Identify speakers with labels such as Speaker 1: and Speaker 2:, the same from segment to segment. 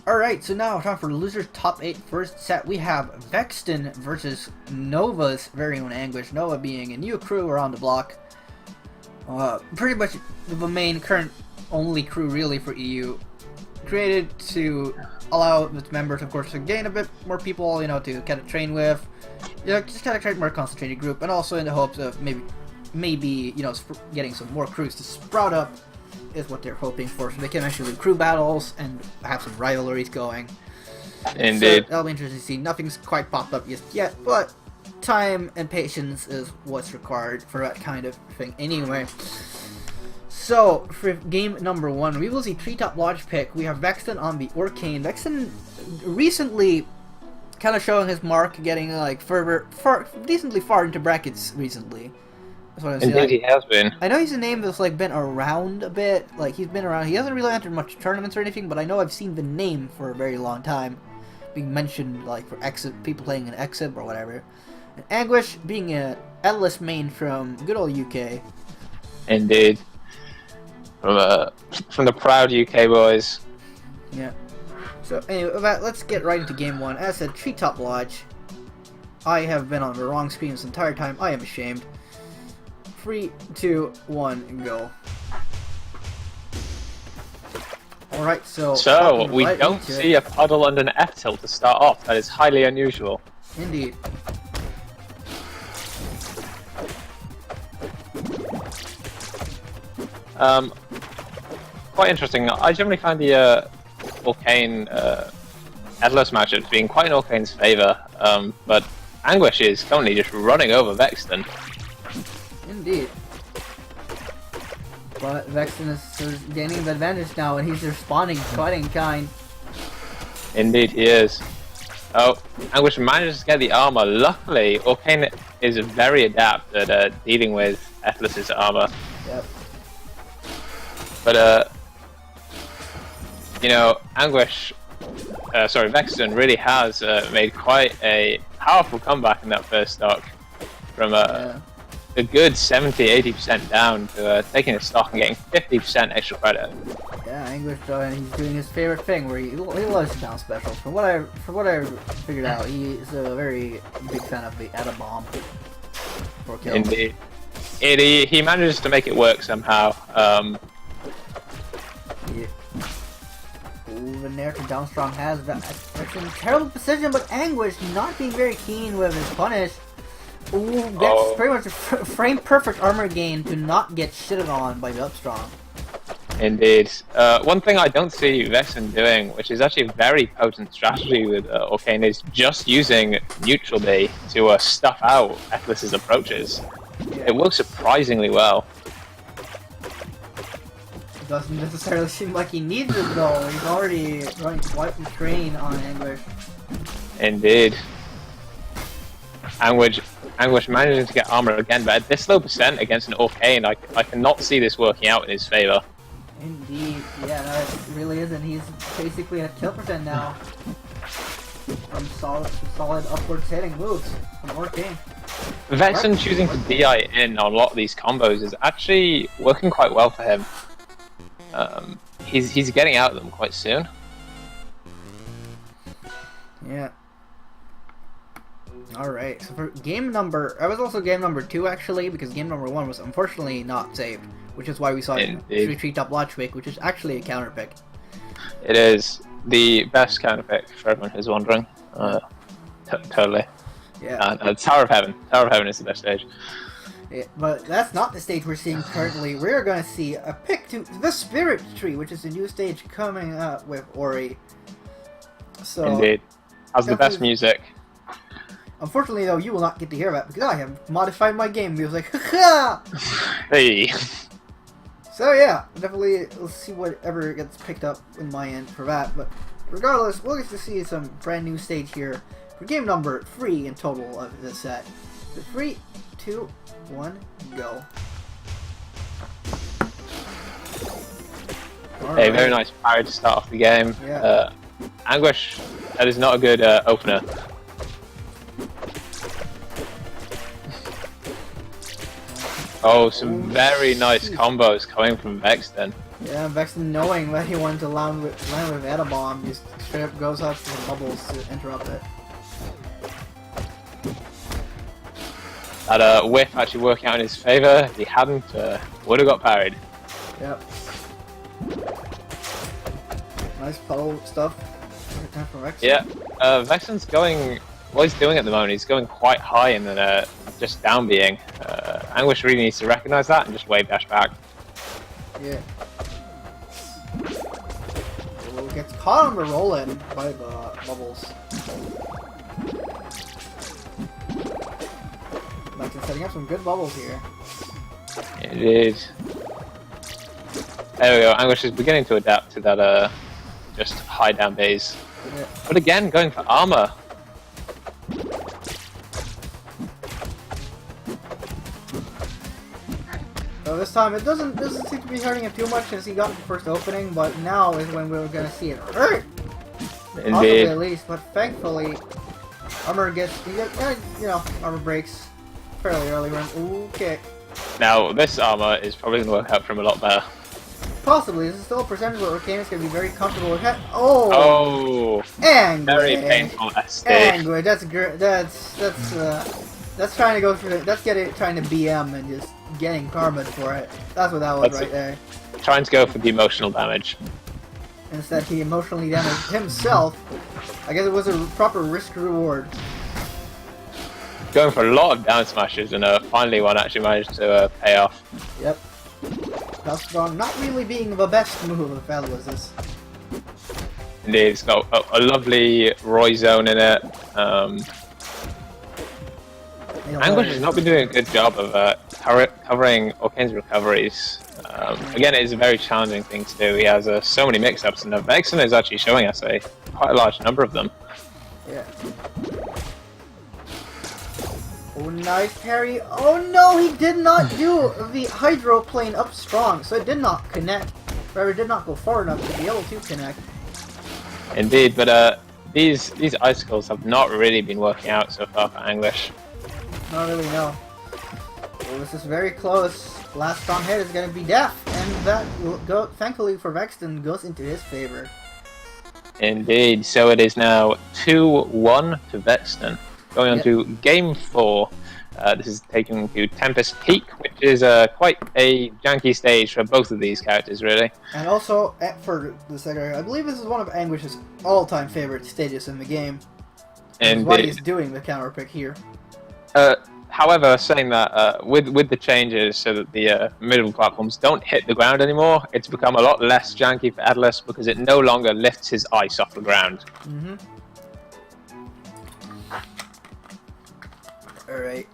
Speaker 1: Alright, so now time for losers top 8 first set. We have Vexton versus Nova's very own Anguish. Nova being a new crew around the block. Pretty much the main current only crew really for EU. Created to allow its members, of course, to gain a bit more people, you know, to kind of train with. You know, just kind of create a more concentrated group, and also in the hopes of maybe you know, getting some more crews to sprout up is what they're hoping for, so they can actually do crew battles and have some rivalries going.
Speaker 2: Indeed.
Speaker 1: So that'll be interesting to see. Nothing's quite popped up just yet, but time and patience is what's required for that kind of thing anyway. So, for game number 1, we will see Treetop Lodge pick. We have Vexton on the Orcane. Vexton recently kind of showing his mark, getting like decently far into brackets recently. That's what I'm saying.
Speaker 2: Indeed, he has been.
Speaker 1: I know he's a name that's like been around a bit. Like he's been around. He hasn't really entered much tournaments or anything, but I know I've seen the name for a very long time being mentioned, like for exit people playing an exit or whatever. And Anguish being a Etalus main from good old UK.
Speaker 2: Indeed. From the proud UK boys.
Speaker 1: Yeah. So anyway, let's get right into game 1. As I said, Treetop Lodge. I have been on the wrong screen this entire time. I am ashamed. 3, 2, 1, go. Alright, so
Speaker 2: we
Speaker 1: right
Speaker 2: don't see a puddle and an F tilt to start off. That is highly unusual.
Speaker 1: Indeed.
Speaker 2: Quite interesting. I generally find the Orcane Etalus matchups being quite in Orcane's favour, but Anguish is currently just running over Vexton.
Speaker 1: Indeed. But Vexton is sort of gaining the advantage now, and he's responding quite in kind.
Speaker 2: Indeed, he is. Oh, Anguish manages to get the armor. Luckily, Orcane is very adept at dealing with Etalus' armor.
Speaker 1: Yep.
Speaker 2: But, you know, Vexton really has made quite a powerful comeback in that first stock. From a good 70-80% down to taking a stock and getting 50% extra credit.
Speaker 1: Yeah, Anguish, he's doing his favorite thing where he loves down specials. From what I figured out, he's a very big fan of the Atom Bomb for kill.
Speaker 2: Indeed. He manages to make it work somehow.
Speaker 1: Yeah. Ooh, the Nair to down strong has that. That's a terrible position, but Anguish not being very keen with his punish. Ooh, gets pretty much a frame perfect armor gain to not get shitted on by the Upstrong.
Speaker 2: Indeed. One thing I don't see Vexton doing, which is actually a very potent strategy with Orcane, is just using Neutral B to stuff out Etalus' approaches.
Speaker 1: Yeah.
Speaker 2: It works surprisingly well.
Speaker 1: It doesn't necessarily seem like he needs it though. He's already running quite the train on Anguish.
Speaker 2: Indeed. Anguish managing to get armor again, but at this low percent against an Orcane, I cannot see this working out in his favor.
Speaker 1: Indeed, yeah, no, it really isn't. He's basically at kill percent now. From solid upwards hitting moves from Orcane.
Speaker 2: Vexton choosing to DI in on a lot of these combos is actually working quite well for him. He's getting out of them quite soon.
Speaker 1: Yeah. Alright, so for game number... That was also game number 2, actually, because game number 1 was unfortunately not saved, which is why we saw Treetop Lodge pick, which is actually a counter pick.
Speaker 2: It is the best counter pick for everyone who's wondering. Totally.
Speaker 1: Yeah.
Speaker 2: Tower of Heaven. Tower of Heaven is the best stage.
Speaker 1: Yeah, but that's not the stage we're seeing currently. We're going to see a pick to the Spirit Tree, which is a new stage coming up with Ori. So,
Speaker 2: indeed. Has the best music.
Speaker 1: Unfortunately, though, you will not get to hear that because I have modified my game music. Ha!
Speaker 2: Hey.
Speaker 1: So yeah, definitely let's see whatever gets picked up in my end for that. But regardless, we'll get to see some brand new stage here for game number 3 in total of this set. So 3, 2, 1, go.
Speaker 2: Hey, very nice parry to start off the game.
Speaker 1: Yeah.
Speaker 2: Anguish, that is not a good opener. Oh, some very nice combos coming from Vexton.
Speaker 1: Yeah, Vexton, knowing that he wanted to land with Etabomb, just straight up goes up to the bubbles to interrupt it.
Speaker 2: That whiff actually working out in his favor. If he hadn't, would have got parried.
Speaker 1: Yep. Nice puddle stuff. Time for Vexton.
Speaker 2: Yeah, Vexton's going. What he's doing at the moment, he's going quite high and then just down being. Anguish really needs to recognize that and just wave dash back.
Speaker 1: Yeah. Ooh, gets caught on the roll in by the bubbles. Vexton setting up some good bubbles here.
Speaker 2: Indeed. There we go. Anguish is beginning to adapt to that just high down base.
Speaker 1: Yeah.
Speaker 2: But again, going for armor.
Speaker 1: So this time it doesn't seem to be hurting him too much since he got the first opening, but now is when we're gonna see it hurt.
Speaker 2: Indeed.
Speaker 1: Possibly at least, but thankfully armor gets armor breaks fairly early. Okay.
Speaker 2: Now this armor is probably gonna work out for him a lot better.
Speaker 1: Possibly. This is still a percentage where Orcane is gonna be very comfortable with it. Oh.
Speaker 2: Oh.
Speaker 1: Anguish.
Speaker 2: Very painful ST.
Speaker 1: Anguish. That's great. That's trying to go through. That's trying to BM and just getting karma for it. That's what that was right there.
Speaker 2: Trying to go for the emotional damage.
Speaker 1: Instead, he emotionally damaged himself. I guess it was a proper risk reward.
Speaker 2: Going for a lot of down smashes and finally one actually managed to pay off.
Speaker 1: Yep. Strong not really being the best move of Etalus.
Speaker 2: Indeed, it's got a lovely Roy zone in it. Anguish has not been doing a good job of covering Orcane's recoveries. Again, it is a very challenging thing to do. He has so many mix-ups, and Vexton is actually showing us quite a large number of them.
Speaker 1: Yeah. Oh, nice parry. Oh no, he did not do the hydroplane up strong, so it did not connect. Or it did not go far enough to be able to connect.
Speaker 2: Indeed, but these icicles have not really been working out so far for Anguish.
Speaker 1: Not really, no. Well, this is very close. Last strong hit is going to be death, and that will go, thankfully for Vexton, goes into his favor.
Speaker 2: Indeed, so it is now 2-1 to Vexton. Going on to Game 4. This is taken to Tempest Peak, which is quite a janky stage for both of these characters, really.
Speaker 1: And also, for the second, I believe this is one of Anguish's all-time favorite stages in the game.
Speaker 2: Indeed.
Speaker 1: That's why he's doing the counter pick here.
Speaker 2: However, saying that, with the changes so that the middle platforms don't hit the ground anymore, it's become a lot less janky for Etalus because it no longer lifts his ice off the ground.
Speaker 1: Mm-hmm. Alright.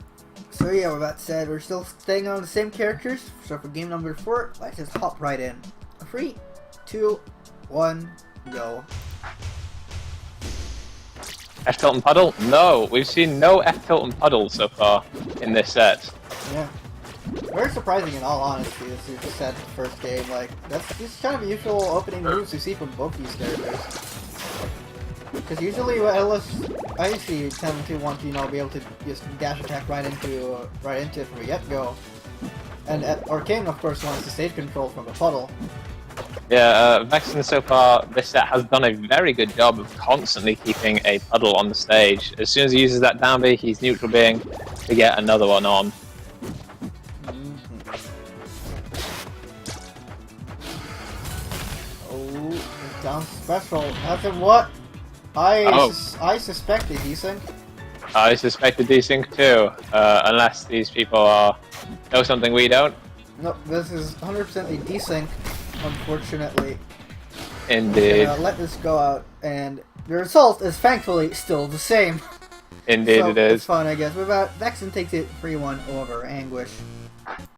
Speaker 1: So yeah, with that said, we're still staying on the same characters. So for game number 4, let's just hop right in. 3, 2, 1, go.
Speaker 2: F-tilt and puddle? No, we've seen no F-tilt and puddle so far in this set.
Speaker 1: Yeah. Very surprising in all honesty, as you just said the first game. Like, that's just kind of the usual opening moves you see from both these characters. Because usually I usually tend to want to, be able to just dash attack right into it from the get-go. And Orcane, of course, wants to stage control from the puddle.
Speaker 2: Yeah, Vexton so far this set has done a very good job of constantly keeping a puddle on the stage. As soon as he uses that down B, he's neutral being to get another one on.
Speaker 1: Oh, down special. That's a what? I suspect a desync.
Speaker 2: I suspect a desync too, unless these people know something we don't.
Speaker 1: Nope, this is 100% a desync, unfortunately.
Speaker 2: Indeed.
Speaker 1: Let this go out, and the result is thankfully still the same.
Speaker 2: Indeed,
Speaker 1: so
Speaker 2: it is.
Speaker 1: It's fun, I guess. But Vexton takes it 3-1 over Anguish.